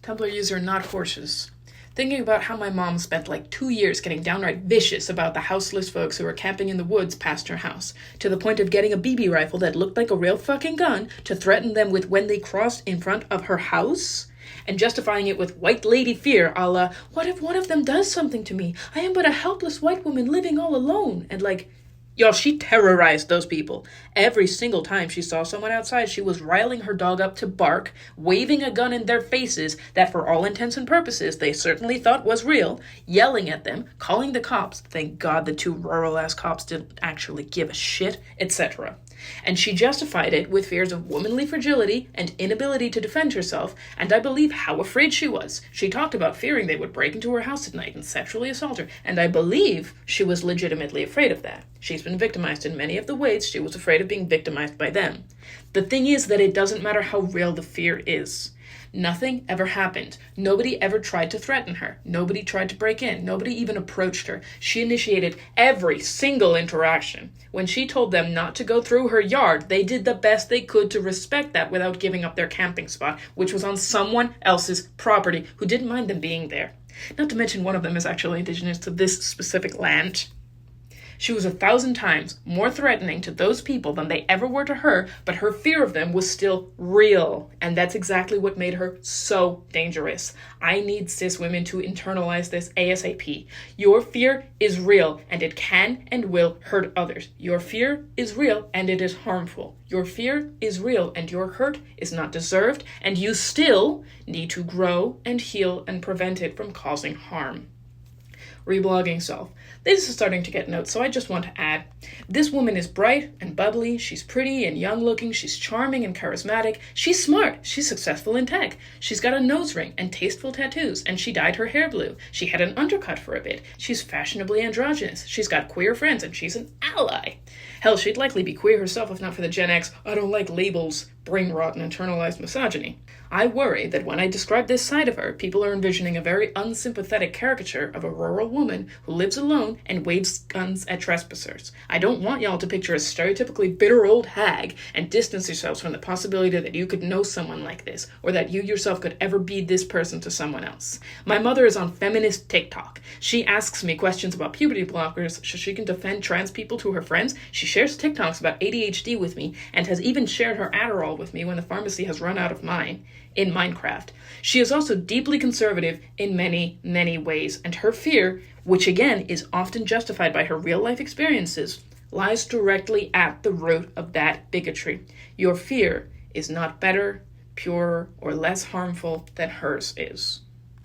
Tumblr user Not Horses. Thinking about how my mom spent like 2 years getting downright vicious about the houseless folks who were camping in the woods past her house, to the point of getting a BB rifle that looked like a real fucking gun to threaten them with when they crossed in front of her house, and justifying it with white lady fear, a la, what if one of them does something to me? I am but a helpless white woman living all alone. And like, y'all, she terrorized those people. Every single time she saw someone outside, she was riling her dog up to bark, waving a gun in their faces that for all intents and purposes they certainly thought was real, yelling at them, calling the cops, thank God the 2 rural-ass cops didn't actually give a shit, etc. And she justified it with fears of womanly fragility and inability to defend herself, and I believe how afraid she was. She talked about fearing they would break into her house at night and sexually assault her, and I believe she was legitimately afraid of that. She's been victimized in many of the ways she was afraid of being victimized by them. The thing is that it doesn't matter how real the fear is. Nothing ever happened. Nobody ever tried to threaten her. Nobody tried to break in. Nobody even approached her. She initiated every single interaction. When she told them not to go through her yard, they did the best they could to respect that without giving up their camping spot, which was on someone else's property who didn't mind them being there. Not to mention one of them is actually indigenous to this specific land. She was 1,000 times more threatening to those people than they ever were to her, but her fear of them was still real, and that's exactly what made her so dangerous. I need cis women to internalize this ASAP. Your fear is real, and it can and will hurt others. Your fear is real, and it is harmful. Your fear is real, and your hurt is not deserved, and you still need to grow and heal and prevent it from causing harm. Reblogging self. This is starting to get notes, so I just want to add. This woman is bright and bubbly, she's pretty and young looking, she's charming and charismatic, she's smart, she's successful in tech, she's got a nose ring and tasteful tattoos, and she dyed her hair blue, she had an undercut for a bit, she's fashionably androgynous, she's got queer friends, and she's an ally. Hell, she'd likely be queer herself if not for the Gen X, I don't like labels, brain rot and internalized misogyny. I worry that when I describe this side of her, people are envisioning a very unsympathetic caricature of a rural woman who lives alone and waves guns at trespassers. I don't want y'all to picture a stereotypically bitter old hag and distance yourselves from the possibility that you could know someone like this, or that you yourself could ever be this person to someone else. My mother is on feminist TikTok. She asks me questions about puberty blockers so she can defend trans people to her friends. She shares TikToks about ADHD with me and has even shared her Adderall with me when the pharmacy has run out of mine. In Minecraft. She is also deeply conservative in many, many ways, and her fear, which again is often justified by her real-life experiences, lies directly at the root of that bigotry. Your fear is not better, purer, or less harmful than hers is.